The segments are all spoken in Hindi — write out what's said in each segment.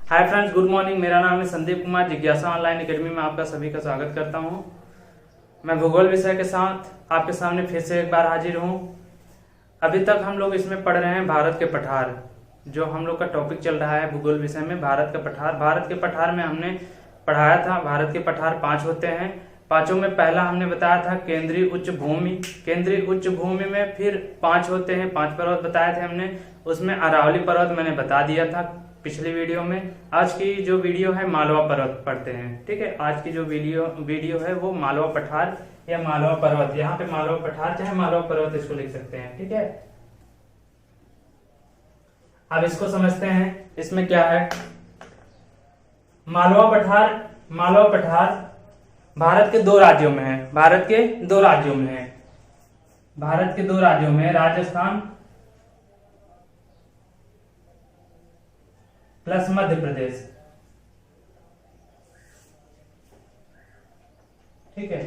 Hi friends, good morning. मेरा नाम है संदीप कुमार। जिज्ञासा ऑनलाइन एकेडमी में आपका सभी का स्वागत करता हूं। मैं भूगोल विषय के साथ आपके सामने फिर से एक बार हाजिर हूं। अभी तक हम लोग इसमें पढ़ रहे हैं भारत के पठार। जो हम लोग का टॉपिक चल रहा है भूगोल विषय में भारत का पठार। भारत के पठार में हमने पढ़ाया था भारत के पठार 5 होते हैं। पांचों में पहला हमने बताया था केंद्रीय उच्च भूमि। केंद्रीय उच्च भूमि में फिर 5 होते हैं, 5 पर्वत बताए थे हमने। उसमें अरावली पर्वत मैंने बता दिया था पिछली वीडियो में। आज की जो वीडियो है मालवा पर्वत पढ़ते हैं। ठीक है, आज की जो वीडियो है वो मालवा पठार या मालवा पर्वत। यहाँ पे मालवा पठार चाहे मालवा पर्वत इसको लिख सकते हैं। ठीक है, अब इसको समझते हैं। इसमें क्या है मालवा पठार भारत के 2 राज्यों में है। भारत के 2 राज्यों में है राजस्थान प्लस मध्य प्रदेश। ठीक है,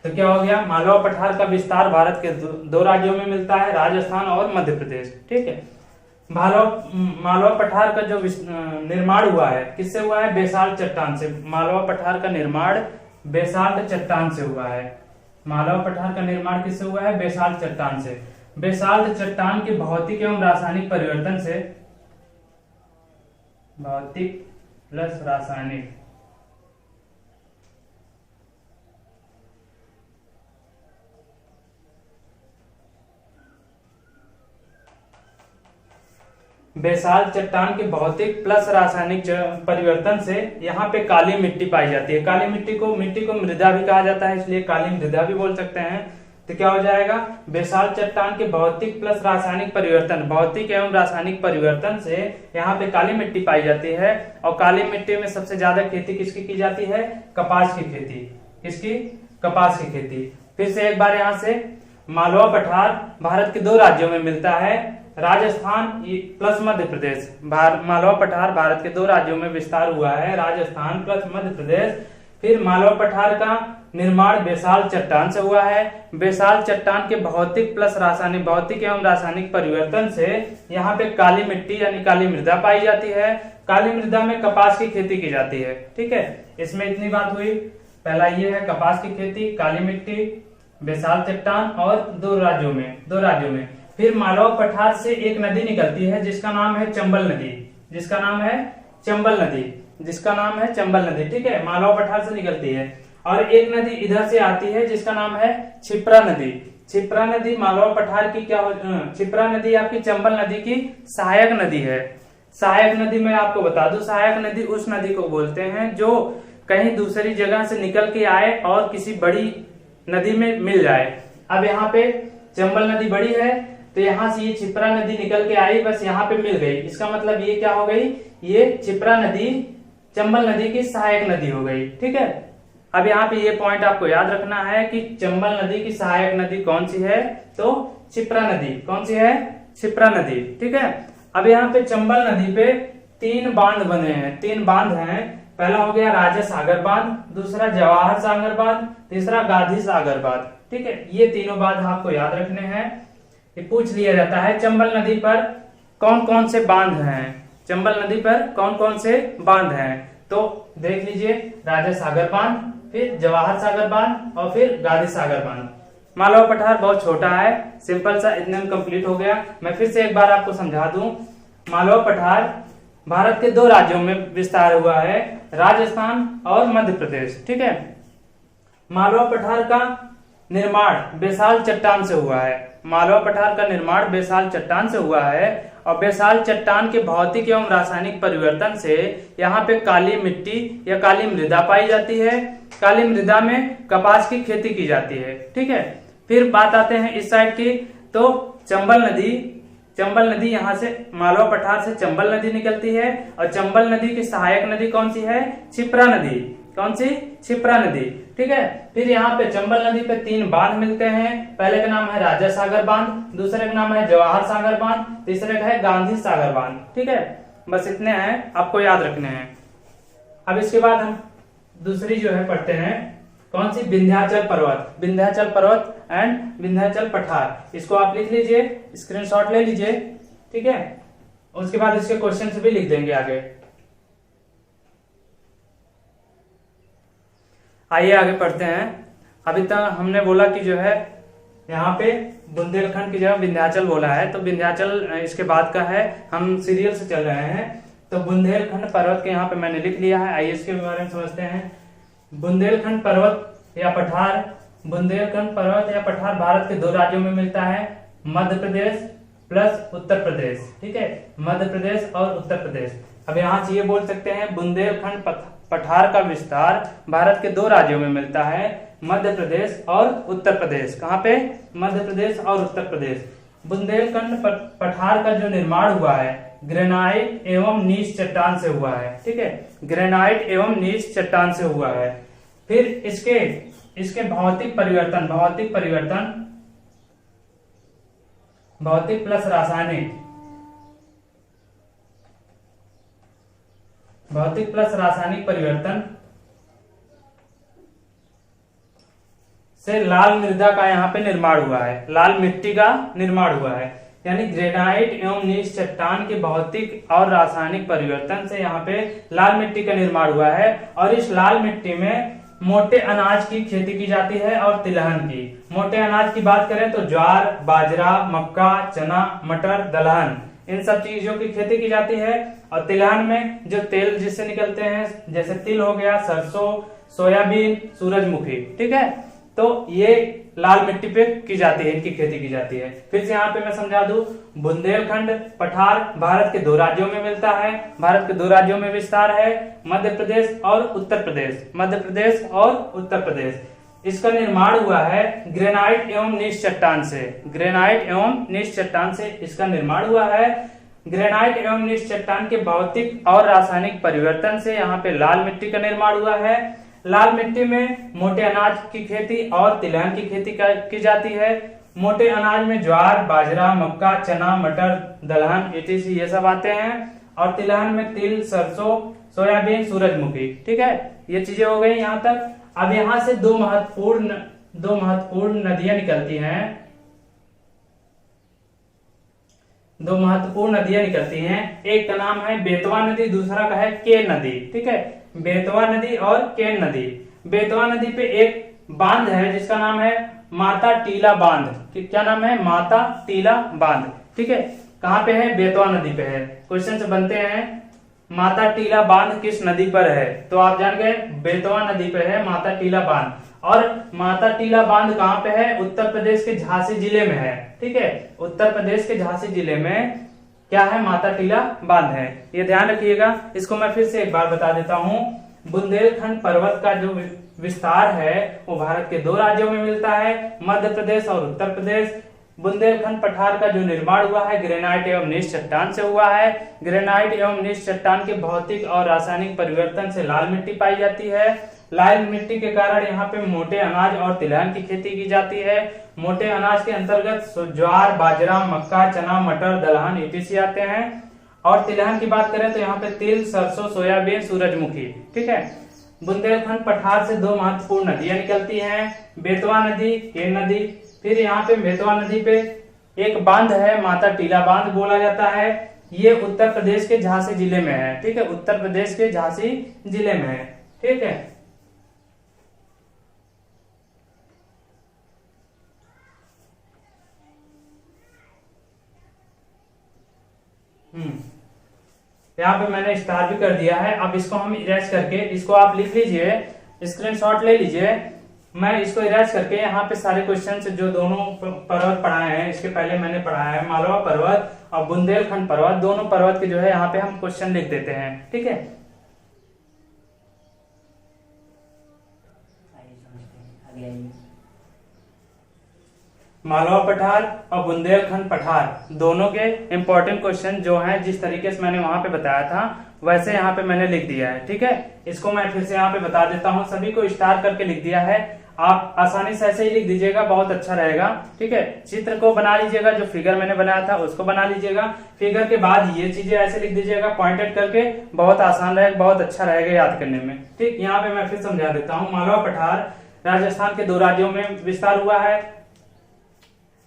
तो क्या हो गया, मालवा पठार का विस्तार भारत के 2 राज्यों में मिलता है, राजस्थान और मध्य प्रदेश। ठीक है, मालवा पठार का जो निर्माण हुआ है किससे हुआ है, बेसाल्ट चट्टान से। मालवा पठार का निर्माण बेसाल्ट चट्टान से हुआ है। मालवा पठार का निर्माण किससे हुआ है, बेसाल्ट चट्टान से। बेसाल्ट चट्टान के भौतिक एवं रासायनिक परिवर्तन से, भौतिक प्लस रासायनिक, बेसाल्ट चट्टान के भौतिक प्लस रासायनिक परिवर्तन से यहाँ पे काली मिट्टी पाई जाती है। काली मिट्टी को मृदा भी कहा जाता है, इसलिए काली मृदा भी बोल सकते हैं। तो क्या हो जाएगा, बेसाल्ट चट्टान के भौतिक प्लस रासायनिक परिवर्तन, भौतिक एवं रासायनिक परिवर्तन से यहाँ पे काली मिट्टी पाई जाती है। और काली मिट्टी में सबसे ज्यादा खेती किसकी की जाती है, कपास की खेती। किसकी, कपास की खेती। फिर से एक बार यहाँ से, मालवा पठार भारत के 2 राज्यों में मिलता है, राजस्थान प्लस मध्य प्रदेश। मालवा पठार भारत के 2 राज्यों में विस्तार हुआ है, राजस्थान प्लस मध्य प्रदेश। फिर मालवा पठार का निर्माण बेसाल्ट चट्टान से हुआ है। बेसाल्ट चट्टान के भौतिक प्लस रासायनिक, भौतिक एवं रासायनिक परिवर्तन से यहाँ पे काली मिट्टी यानी काली मृदा पाई जाती है। काली मृदा में कपास की खेती की जाती है। ठीक है, इसमें इतनी बात हुई। पहला ये है कपास की खेती, काली मिट्टी, बेसाल्ट चट्टान और 2 राज्यों में। फिर मालवा पठार से एक नदी निकलती है जिसका नाम है चंबल नदी। जिसका नाम है चंबल नदी। ठीक है, मालवा पठार से निकलती है। और एक नदी इधर से आती है जिसका नाम है क्षिप्रा नदी। क्षिप्रा नदी मालवा पठार की क्षिप्रा नदी आपकी चंबल नदी की सहायक नदी है। सहायक नदी मैं आपको बता दूं, सहायक नदी उस नदी को बोलते हैं जो कहीं दूसरी जगह से निकल के आए और किसी बड़ी नदी में मिल जाए। अब यहाँ पे चंबल नदी बड़ी है तो यहाँ से ये क्षिप्रा नदी निकल के आई, बस यहाँ पे मिल गई। इसका मतलब ये क्या हो गई, ये क्षिप्रा नदी चंबल नदी की सहायक नदी हो गई। ठीक है, अब यहाँ पे ये पॉइंट आपको याद रखना है कि चंबल नदी की सहायक नदी कौन सी है, तो क्षिप्रा नदी। कौन सी है, क्षिप्रा नदी। ठीक है, अब यहाँ पे चंबल नदी पे 3 बांध बने हैं, 3 बांध हैं। पहला हो गया राजा सागर बांध, दूसरा जवाहर सागर बांध, तीसरा गांधी सागर बांध। ठीक है, ये तीनों बांध आपको याद रखने हैं। ये पूछ लिया जाता है चंबल नदी पर कौन कौन से बांध हैं, चंबल नदी पर कौन कौन से बांध हैं। तो देख लीजिए, राजा सागर बांध, फिर जवाहर सागर बांध और फिर गांधी सागर बांध। मालवा पठार बहुत छोटा है, सिंपल सा, इतने में कंप्लीट हो गया। मैं फिर से एक बार आपको समझा दूं, मालवा पठार भारत के 2 राज्यों में विस्तार हुआ है, राजस्थान और मध्य प्रदेश। ठीक है, मालवा पठार का निर्माण बेसाल्ट चट्टान से हुआ है। मालवा पठार का निर्माण बेसाल्ट चट्टान से हुआ है और बेसाल्ट चट्टान के भौतिक एवं रासायनिक परिवर्तन से यहाँ पे काली मिट्टी या काली मृदा पाई जाती है। काली मृदा में कपास की खेती की जाती है। ठीक है, फिर बात आते हैं इस साइड की, तो चंबल नदी यहाँ से मालवा पठार से चंबल नदी निकलती है और चंबल नदी की सहायक नदी कौन सी है, क्षिप्रा नदी। कौन सी, क्षिप्रा नदी। ठीक है, फिर यहाँ पे चंबल नदी पे 3 बांध मिलते हैं। पहले का नाम है राजा सागर बांध, दूसरे का नाम है जवाहर सागर बांध, तीसरे का है गांधी सागर बांध। ठीक है, बस इतने हैं, आपको याद रखने हैं। अब इसके बाद हम दूसरी जो है पढ़ते हैं, कौन सी, विंध्याचल पर्वत एंड विंध्याचल पठार। इसको आप लिख लीजिए, स्क्रीनशॉट ले लीजिए। ठीक है, उसके बाद इसके क्वेश्चन भी लिख देंगे आगे। आइए आगे पढ़ते हैं। अभी तक हमने बोला कि जो है यहाँ पे बुंदेलखंड की जगह विंध्याचल बोला है, तो विंध्याचल इसके बाद का है, हम सीरियल से चल रहे हैं। तो बुंदेलखंड पर्वत के यहाँ पे मैंने लिख लिया है, आइए इसके बारे में समझते हैं। बुंदेलखंड पर्वत या पठार, बुंदेलखंड पर्वत या पठार भारत के 2 राज्यों में मिलता है, मध्य प्रदेश प्लस उत्तर प्रदेश। ठीक है, मध्य प्रदेश और उत्तर प्रदेश। अब यहाँ से ये बोल सकते हैं बुंदेलखंड पठार का विस्तार भारत के 2 राज्यों में मिलता है, मध्य प्रदेश और उत्तर प्रदेश। कहाँ पे? मध्य प्रदेश और उत्तर प्रदेश। बुंदेलखंड पठार का जो निर्माण हुआ है ग्रेनाइट एवं नीच चट्टान से हुआ है। ठीक है, ग्रेनाइट एवं नीच चट्टान से हुआ है। फिर इसके भौतिक परिवर्तन भौतिक प्लस रासायनिक, भौतिक प्लस रासायनिक परिवर्तन से लाल मृदा का यहाँ पे निर्माण हुआ है, लाल मिट्टी का निर्माण हुआ है। यानी ग्रेनाइट एवं नीच चट्टान के भौतिक और रासायनिक परिवर्तन से यहाँ पे लाल मिट्टी का निर्माण हुआ है। और इस लाल मिट्टी में मोटे अनाज की खेती की जाती है और तिलहन की। मोटे अनाज की बात करें तो ज्वार, बाजरा, मक्का, चना, मटर, दलहन, इन सब चीजों की खेती की जाती है। और तिलहन में जो तेल जिससे निकलते हैं, जैसे तिल हो गया, सरसों, सोयाबीन, सूरजमुखी। ठीक है, तो ये लाल मिट्टी पे की जाती है, इनकी खेती की जाती है। फिर से यहाँ पे मैं समझा दूं, बुंदेलखंड पठार भारत के 2 राज्यों में मिलता है, भारत के 2 राज्यों में विस्तार है, मध्य प्रदेश और उत्तर प्रदेश, मध्य प्रदेश और उत्तर प्रदेश। इसका निर्माण हुआ है ग्रेनाइट एवं नीच चट्टान से, ग्रेनाइट एवं नीच चट्टान से इसका निर्माण हुआ है। ग्रेनाइट एवं नीच चट्टान के भौतिक और रासायनिक परिवर्तन से यहाँ पे लाल मिट्टी का निर्माण हुआ है। लाल मिट्टी में मोटे अनाज की खेती और तिलहन की खेती की जाती है। मोटे अनाज में ज्वार, बाजरा, मक्का, चना, मटर, दलहन etc ये सब आते हैं। और तिलहन में तिल, सरसों, सोयाबीन, सूरजमुखी। ठीक है, ये चीजें हो गई यहाँ तक। अब यहाँ से दो महत्वपूर्ण नदियां निकलती हैं, 2 महत्वपूर्ण नदियां निकलती हैं। एक का नाम है बेतवा नदी, दूसरा का है केन नदी। ठीक है, बेतवा नदी और केन नदी। बेतवा नदी पे एक बांध है जिसका नाम है माता टीला बांध। क्या नाम है? माता टीला बांध। ठीक है, कहाँ पे है? बेतवा नदी पे है। क्वेश्चन से बनते हैं माता टीला बांध किस नदी पर है? तो आप जान गए बेतवा नदी पे है माता टीला बांध। और माता टीला बांध कहाँ पे है? उत्तर प्रदेश के झांसी जिले में है। ठीक है, उत्तर प्रदेश के झांसी जिले में क्या है? माता टीला बांध है। ये ध्यान रखिएगा। इसको मैं फिर से एक बार बता देता हूँ। बुंदेलखंड पर्वत का जो विस्तार है वो भारत के 2 राज्यों में मिलता है, मध्य प्रदेश और उत्तर प्रदेश। बुंदेलखंड पठार का जो निर्माण हुआ है ग्रेनाइट एवं नीच चट्टान से हुआ है। ग्रेनाइट एवं नीच चट्टान के भौतिक और रासायनिक परिवर्तन से लाल मिट्टी पाई जाती है। लाल मिट्टी के कारण यहाँ पे मोटे अनाज और तिलहन की खेती की जाती है। मोटे अनाज के अंतर्गत ज्वार, बाजरा, मक्का, चना, मटर, दलहन etc आते हैं। और तिलहन की बात करें तो यहाँ पे तिल, सरसों, सोयाबीन, सूरजमुखी। ठीक है, बुंदेलखंड पठार से 2 महत्वपूर्ण नदियां निकलती हैं, बेतवा नदी, केन नदी। फिर यहाँ पे बेतवा नदी पे एक बांध है, माता टीला बांध बोला जाता है। ये उत्तर प्रदेश के झांसी जिले में है। ठीक है, उत्तर प्रदेश के झांसी जिले में है। ठीक है, यहाँ पे मैंने स्टार भी कर दिया है। अब इसको हम इरेज करके, इसको आप लिख लीजिए, स्क्रीनशॉट ले लीजिए। मैं इसको इरेज करके यहाँ पे सारे क्वेश्चन जो दोनों पर्वत पढ़ाए हैं, इसके पहले मैंने पढ़ाया है मालवा पर्वत और बुंदेलखंड पर्वत, दोनों पर्वत के जो है यहाँ पे हम क्वेश्चन लिख देते हैं। ठीक है, मालवा पठार और बुंदेलखंड पठार दोनों के इंपॉर्टेंट क्वेश्चन जो हैं, जिस तरीके से मैंने वहां पे बताया था वैसे यहाँ पे मैंने लिख दिया है। ठीक है, इसको मैं फिर से यहाँ पे बता देता हूँ। सभी को स्टार करके लिख दिया है। आप आसानी से ऐसे ही लिख दीजिएगा, बहुत अच्छा रहेगा। ठीक है, चित्र को बना लीजिएगा, जो फिगर मैंने बनाया था उसको बना लीजिएगा। फिगर के बाद ये चीजें ऐसे लिख दीजिएगा पॉइंटेड करके, बहुत आसान रहेगा, बहुत अच्छा रहेगा याद करने में। ठीक, यहाँ पे मैं फिर समझा देता हूँ। मालवा पठार राजस्थान के 2 राज्यों में विस्तार हुआ है।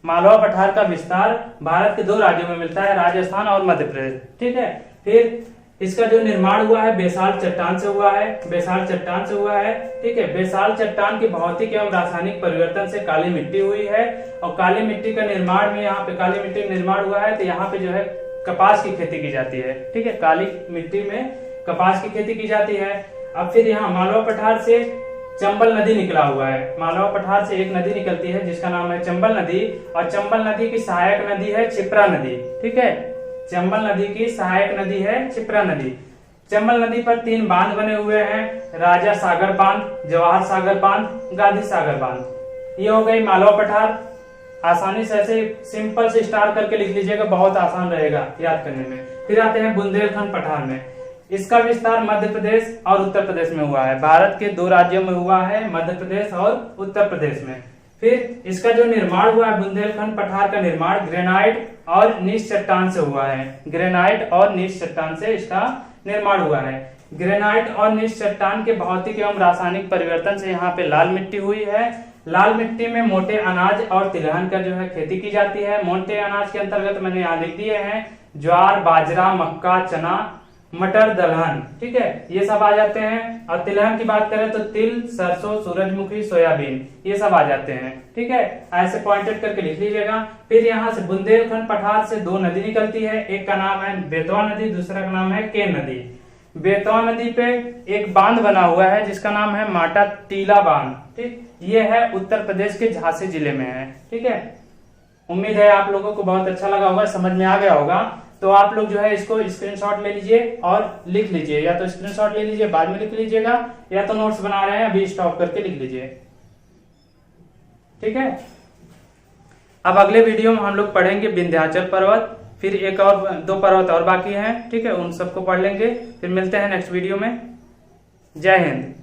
मालवा पठार का विस्तार भारत के 2 राज्यों में मिलता है, राजस्थान और मध्य प्रदेश। ठीक है, फिर इसका जो निर्माण हुआ है बेसाल्ट चट्टान से हुआ है, बेसाल्ट चट्टान से हुआ है। ठीक है, बेसाल्ट चट्टान के भौतिक एवं रासायनिक परिवर्तन से काली मिट्टी हुई है, और काली मिट्टी का निर्माण में यहाँ पे काली मिट्टी का निर्माण हुआ है तो यहाँ पे जो है कपास की खेती की जाती है। ठीक है, काली मिट्टी में कपास की खेती की जाती है। अब फिर यहाँ मालवा पठार से चंबल नदी निकला हुआ है। मालवा पठार से एक नदी निकलती है जिसका नाम है चंबल नदी, और चंबल नदी की सहायक नदी है क्षिप्रा नदी। ठीक है, चंबल नदी की सहायक नदी है क्षिप्रा नदी। चंबल नदी पर 3 बांध बने हुए हैं, राजा सागर बांध, जवाहर सागर बांध, गांधी सागर बांध। ये हो गई मालवा पठार। आसानी से ऐसे सिंपल से स्टार करके लिख लीजिएगा, बहुत आसान रहेगा याद करने में। फिर आते हैं बुंदेलखंड पठार में। इसका विस्तार मध्य प्रदेश और उत्तर प्रदेश में हुआ है। भारत के 2 राज्यों में हुआ है, मध्य प्रदेश और उत्तर प्रदेश में। फिर इसका जो निर्माण हुआ है बुंदेलखंड पठार का निर्माण ग्रेनाइट और नीच चट्टान से हुआ है। ग्रेनाइट और नीच चट्टान से इसका निर्माण हुआ है। ग्रेनाइट और नीच चट्टान के भौतिक एवं रासायनिक परिवर्तन से यहाँ पे लाल मिट्टी हुई है। लाल मिट्टी में मोटे अनाज और तिलहन का जो है खेती की जाती है। मोटे अनाज के अंतर्गत मैंने यहाँ लिख दिए हैं ज्वार, बाजरा, मक्का, चना, मटर, दलहन। ठीक है, ये सब आ जाते हैं। और तिलहन की बात करें तो तिल, सरसों, सूरजमुखी, सोयाबीन, ये सब आ जाते हैं। ठीक है, ऐसे पॉइंटेड करके लिख लीजिएगा। फिर यहाँ से बुंदेलखंड पठार से 2 नदी निकलती है, एक का नाम है बेतवा नदी, दूसरा का नाम है केन नदी। बेतवा नदी पे एक बांध बना हुआ है जिसका नाम है माटा टीला बांध। ठीक, ये है उत्तर प्रदेश के झांसी जिले में है। ठीक है, उम्मीद है आप लोगों को बहुत अच्छा लगा होगा, समझ में आ गया होगा। तो आप लोग जो है इसको स्क्रीनशॉट ले लीजिए और लिख लीजिए, या तो स्क्रीनशॉट ले लीजिए बाद में लिख लीजिएगा, या तो नोट्स बना रहे हैं अभी स्टॉप करके लिख लीजिए। ठीक है, अब अगले वीडियो में हम लोग पढ़ेंगे विंध्याचल पर्वत, फिर एक और 2 पर्वत और बाकी हैं। ठीक है, उन सबको पढ़ लेंगे। फिर मिलते हैं नेक्स्ट वीडियो में। जय हिंद।